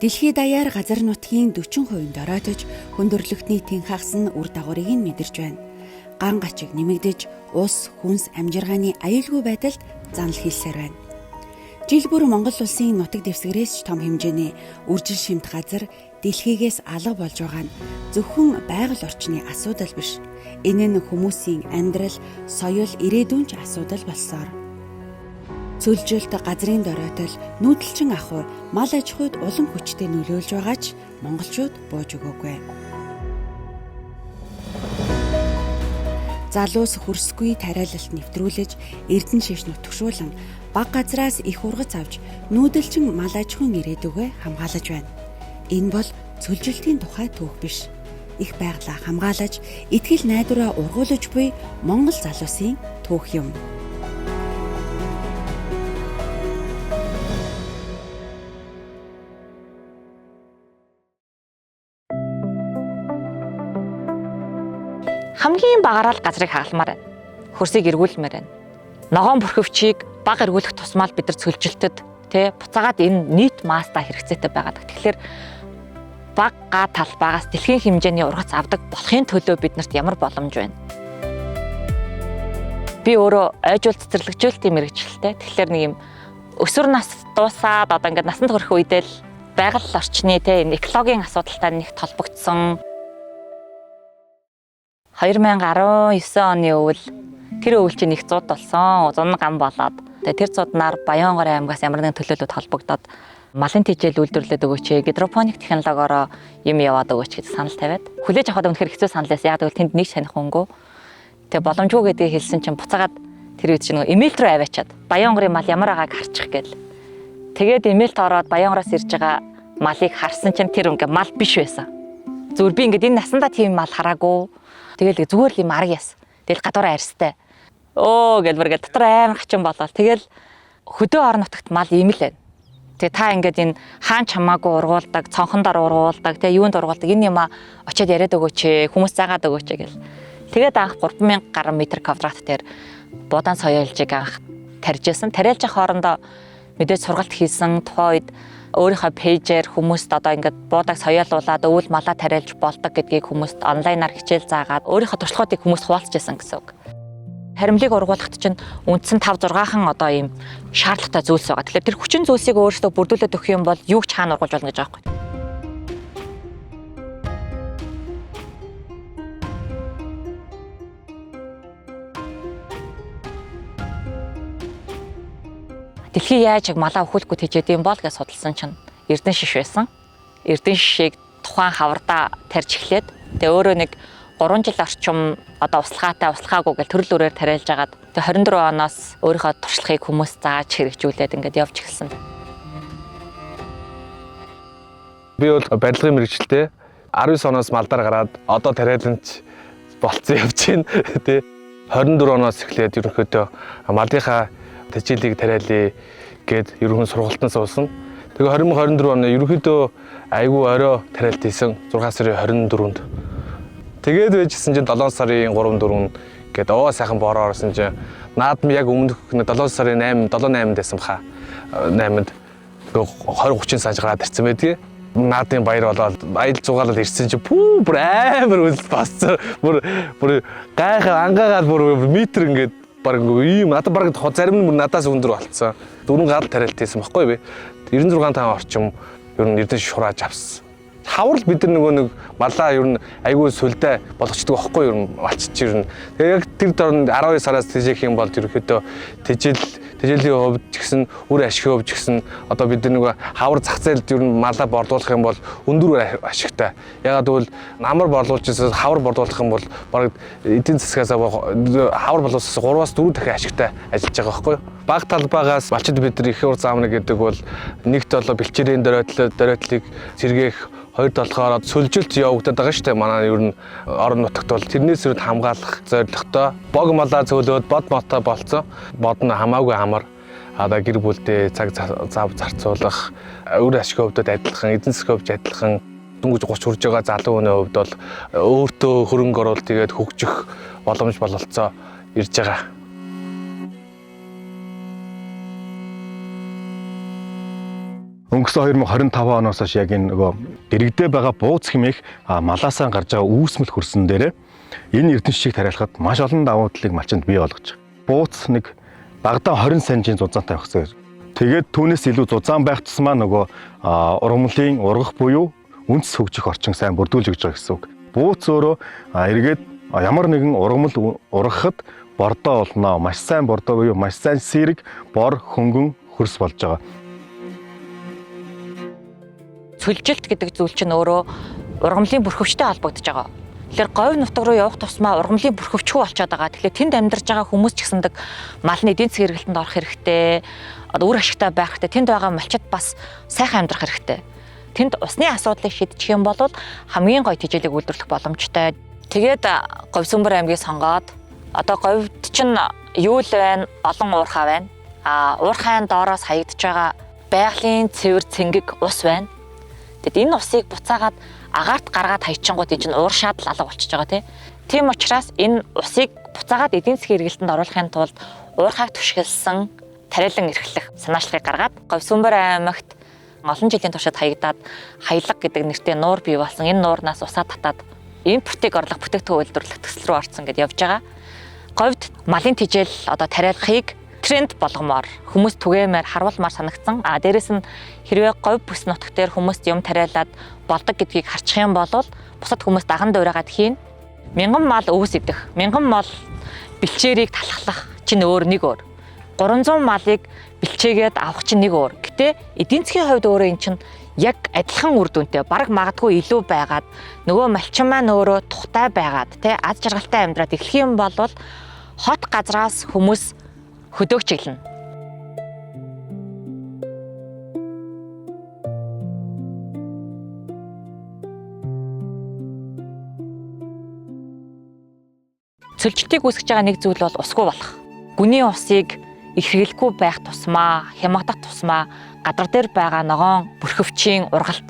Дэлхийд даяар газар нутгийн 40% дороотож хүндрэлтний тэн хагас нь үр дагаврыг нь мэдэрч байна. Ган гачиг нэмэгдэж, ус, хүнс амжиргааны аюулгүй байдалд занал хийсээр байна. Жил бүр Монгол улсын нутаг дэвсгэрээс ч том хэмжээний үржил шимт газар дэлхийгээс алга болж байгаа нь зөвхөн байгаль орчны асуудал биш. Энэ нь хүмүүсийн амьдрал, соёл, ирээдүйн ч асуудал болсоор. Цөлжилт, газрын дороотол, нүүдэлчин ахуй, мал аж ахуйд улам хүчтэй нөлөөлж байгаа ч монголчууд бууж өгөөгүй. Залуус хөрсгүй тариалалт нэвтрүүлж, эрдэнэ шиш нутгшуулан, баг газраас их ургац авч, нүүдэлчин мал аж ахуйн ирээдүгөө хамгаалж байна. Энэ бол цөлжилтийн тухай түүх биш. Их байгалаа хамгаалаж, итгэл найдвараа ургуулж буй монгол залуусын түүх юм. Хамгийн багаараа л газрыг хагалмаар байна. Хөрсийг эргүүлмээр байна. Ногоон бүрхөвчийг баг эргүүлэх тусмаа бид нар цөлжилтэд буцаагаад энэ нийт маастаа хэрэгцээтэй байгаад. Тэгэхээр баг га талбайгаас дэлхийн хэмжээний ургац авдаг болохын төлөө биднэрт ямар боломж байна? Би өөрөө айжуул цэцэрлэгжүүлэлтийн мэргэжилтэй. Тэгэхээр нэг юм өсвөр нас дуусаад одоо ингээд насанд хүрэх үедээ л байгаль орчны энэ экологийн асуудалтай нэг толбогдсон. 2019 оны өвөл тэр өвөл чинь их зууд болсон. Зун гам болоод. Тэр зууднаар Баянгорын аймгаас ямар нэгэн төлөөлөлт холбогдоод малын тэжээл үйлдвэрлэдэг өгөөч, гидропоник технологиороо юм яваад өгөөч гэж санал тавиад. Хүлээж авахад үнэхээр хэцүү санал байсан. Яг гэвэл тэнд нэг саних хөнгөө. Тэгээ боломжгүй гэдгийг хэлсэн чинь буцаагаад тэр үед чинь эмэйлт рүү аваачаад Баянгорын мал ямар байгааг харчих гээл. Тэгээд эмэйлт ороод Баянгороос ирж байгаа малыг харсан чинь тэр ингээ мал биш байсан. Зүгээр би ингээд энэ насандаа тийм мал хараагүй. Тэгэл зүгээр л юм арга яс. Тэгэл гадуураа арьстай. Гэлбэргээ дотор аймаг хачин болоод. Тэгэл хөдөө орон нутагт мал ийм л байна. Тэгээ та ингээд энэ хаан чамаагүй ургуулдаг, цонхондор ургуулдаг, тэгээ юунд ургуулдаг энэ юм очиад яриад өгөөч, хүмүүс заагаад өгөөч гэл. Тэгээд анх 3000 гаруй метр квадрат дээр буудаан соёолжийг анх тарьжсэн. Тариалж явах хоорондоо мэдээж сургалт хийсэн. Тухайн үед өөрийнхөө пэйжээр хүмүүст одоо ингээд буудаг соёолуулаад өвөл малаа тариалж болдог гэдгийг хүмүүст онлайнаар хичээл заагаад өөрийнхөө туршлагуудыг хүмүүст хуваалцажсэн гэсэн үг. Харимлыг ургуулахт чинь үндсэн 5-6хан одоо ийм шаардлагатай зүйлс байгаа. Тэгэхээр тэр хүчин зүйлсийг өөрөөсөө бүрдүүлээд өгөх юм бол юуг ч хаана ургуулж болно гэж байгаа байхгүй. Дэлхий яаж яг малаа өхүүлэхгүй тэжээд юм бол гэж судалсан чинь эрдэнэ шиш байсан. Эрдэнэ шишийг тухайн хавардаа тарьж эхлээд тэгээ өөрөө нэг 3 жил орчим одоо услахаагүй гэж төрөл бүрээр тариалж агаад тэгээ 24 оноос өөрийнхөө туршлагыг хүмүүс зааж хэрэгжүүлээд ингээд явж эхэлсэн. Би бол барилгын мэргэжилтэй 19 оноос малдаар гараад одоо тариаланч болцсон явж байна. Тэ 24 оноос эхлээд ерөнхийдөө малынхаа тэжээлийг тариалъя гэд ерөнхөн сургалтанд суусан. Тэгээ 2024 оны ерөнхийдөө айгүй орой тариалт хийсэн 6 сарын 24-нд. Тэгээд байжсэн чинь 7 сарын 3-4 гээд сайхан бороо орсон чинь наадам яг өмнөх 7 сарын 7-8 байсан баха. 8-нд 20-30 саж гараад ирсэн байдгийг. Наадын баяр болоод аял зугаалал ирсэн чинь бүр амар үл бассан. Бүр гайхаа ангаагаад бүр метр ингээд баг ийм надад баг зарим нь надаас өндөр болцсон. 4 гал тариалт хийсэн байхгүй би. 96 таа орчим ер нь эрдэнэ шурааж авсан. Хаврал бид нар нөгөө нэг малаа ер нь айгүй сүлдээ болгочдөг байхгүй ер нь малчч ер нь. Тэгээ яг тэр дорн 12 сараас тэжээх юм бол ерөөхдөө тэжээлийн хувьд ч гэсэн үр ашигын хувьд ч гэсэн одоо бид нар нөгөө хавар зах зээлд ер нь малаа борлуулах юм бол өндөр ашигтай. Ягаад гэвэл намар борлуулж байгаа хавар борлуулах юм бол бараг эдийн засгаас хавар боловсроос 3-4 дахин ашигтай ажиллаж байгаа байхгүй. Баг талбайгаас малчид бид нар их ур заамна гэдэг бол нэгт болоо бэлчээрийн дөрөөтлийг сэргээх хоёрд болохоор сүлжилт явагдаад байгаа шүү дээ. Манай ер нь орон нутагт бол тэрнээс өрөнд хамгаалах зорилготой бог малаа цөөлөөд бод мотой болцсон. Бод нь хамаагүй амар одоо гэр бүлдээ цаг зав зарцуулах үр ашигын хувьд адилхан, эдийн засгийн хувьд адилхан дөнгөж 30 хүрж байгаа залуу хүний хувьд бол өөртөө хөрөнгө оруулалт тэгээд хөгжих боломж бололцоо ирж байгаа. Өнгөрсөн 2025 оноос хойш яг энэ нөгөө дэрэгдээ байгаа бууз хэмээх малаасаа гарч байгаа үүсмэл хөрсөн дээрээ энэ эрдэнэчийг тариалахад маш олон давуу талыг малчинд бий болгож байгаа. Бууз нэг дагадаа 20 санжийн зузаантай байх гэсэн. Тэгээд түүнээс илүү зузаан байх тусмаа нөгөө ургамлын ургах буюу үндэс хөгжих орчин сайн бүрдүүлж өгч байгаа гэсэн үг. Бууз өөрөө эргээд ямар нэгэн ургамал ургахад бордоо олноо. Маш сайн бордоо буюу маш сайн сэрэг, бор, хөнгөн хөрс болж байгаа. Цөлжилт гэдэг зүйл чинь өөрөө ургамлын бүрхөвчтэй холбогдож байгаа. Тэгэхээр говь нутаг руу явах тусмаа ургамлын бүрхөвчгүй болчиход байгаа. Тэгэхээр тэнд амьдарч байгаа хүмүүс ч гэсэндэг малны эдийн засгийн хэрэглэлтэнд орох хэрэгтэй. Үр ашигтай байх хэрэгтэй. Тэнд байгаа малчид бас сайхан амьдрах хэрэгтэй. Тэнд усны асуудлыг шийдчих юм бол хамгийн гоё тэжээлийг үйлдвэрлэх боломжтой. Тэгээд Говьсүмбэр аймгийг сонгоод одоо говьд чинь юу л байна? Олон уурхай байна. Уурхайн доороос хаягдж байгаа байгалийн цэвэр цэнгэг ус байна. Тэгэд энэ усыг буцаагаад агаарт гаргаад хайчингууд энэ чинь ууршаад л алга болчихж байгаа тийм учраас энэ усыг буцаагаад эдийн засгийн хэрэглэлтэнд оруулахын тулд уурхайг түшгэлсэн тариалан эрхлэх санаачлагыг гаргаад Говьсүмбэр аймагт олон жилийн туршид хаягдаад хаялга гэдэг нэртэй нуур бий болсон. Энэ нуурнаас усаа татаад импортыг орлох бүтээгдэхүүн үйлдвэрлэх төсөл рүү орсон гэдээ явж байгаа. Говьд малын тижэл одоо тариалахыг тренд болгомоор хүмүүс түгээмээр харуулмаар санагдсан. Дээрэс нь хэрвээ говь бүс нутаг дээр хүмүүст юм тариалаад болдог гэдгийг харчих юм бол бусад хүмүүс даган дуурайгаад хийн. Мянган мал өвс идэх, мянган мал бэлчээрийг талхлах чинь өөр нэг өөр. 300 малыг бэлчээгээд авах чинь нэг өөр. Гэтэ эдийн засгийн хувьд өөрөө эн чинь яг адилхан үр дүнтэй, бараг магадгүй илүү байгаад нөгөө малчин маань өөрөө тухтай байгаад аз жаргалтай амьдраад эхлэх юм бол хот газраас хүмүүс хөдөөгч гэлнэ. Цөлжилтийг үүсгэж байгаа нэг зүйл бол усгүй болох. Гүний усыг их хэрэглэхгүй байх тусмаа, хямгадах тусмаа гадар дээр байгаа ногоон бүрхөвчийн ургалт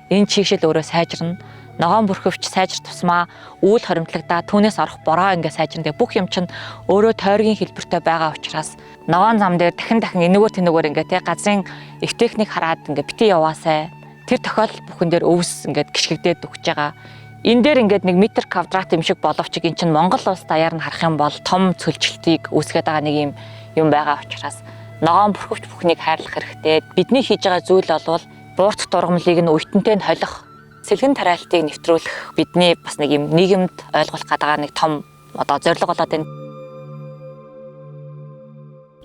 энэ чигшил өөрөө сайжирна. Ногоон бүрхөвч сайжир тусмаа үйл хоримтлагдаа түүнээс орох бороо ингээ сайжирна. Бүх юм чинь өөрөө тойргийн хэлбэртэй байгаа учраас ногоон зам дээр дахин энэгээр тэнэгээр ингээ газрын их техник хараад ингээ бити яваасай. Тэр тохиолдол бүхэн дээр өвс ингээ гიშгэгдээд өгч байгаа. Энэ дээр ингээд 1 метр квадрат юм шиг боловч эн чинь Монгол улс даяар нь харах юм бол том цөлжилтийг үүсгэж байгаа нэг юм байгаа учраас ногоон бүрхөвч бүхнийг хайрлах хэрэгтэй. Бидний хийж байгаа зүйл бол буурт дургамлыг нь үйтэнтэй нь холих, сэлгэн тариалтыг нэвтрүүлэх бидний бас нэг юм нийгэмд ойлгуулах гэдэг нэг том зорилго болоод байна.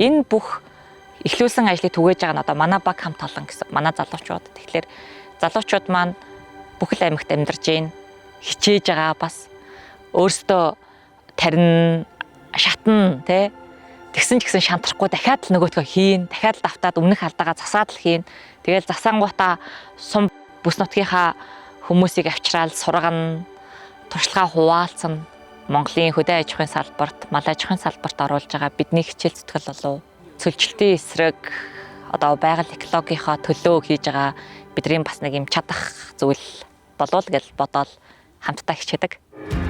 Энэ бүх эхлүүлсэн ажлыг түгээж байгаа нь манай баг хамт олон гэсэн манай залуучууд. Тэгэхээр залуучууд маань бүхэл аймагт амьдарч байна. Хичээж байгаа бас өөрсдөө тарин шатна тэгсэн ч гэсэн шантрахгүй дахиад л нөгөөдгөө хийн, дахиад л давтаад өмнөх алдаагаа засаад л хийн. Тэгэл засангуудаа сум бүс нутгийнхаа хүмүүсийг авчраал сургана, туршлагаа хуваалцсан. Монголын хөдөө аж ахуйн салбарт, мал аж ахуйн салбарт оруулж байгаа бидний хичээл зүтгэл болов. Цөлжилтийн эсрэг байгаль экологийнхоо төлөө хийж байгаа бидний бас нэг юм чадах зүйл болов гэж бодоод хамтдаа хичээдэг.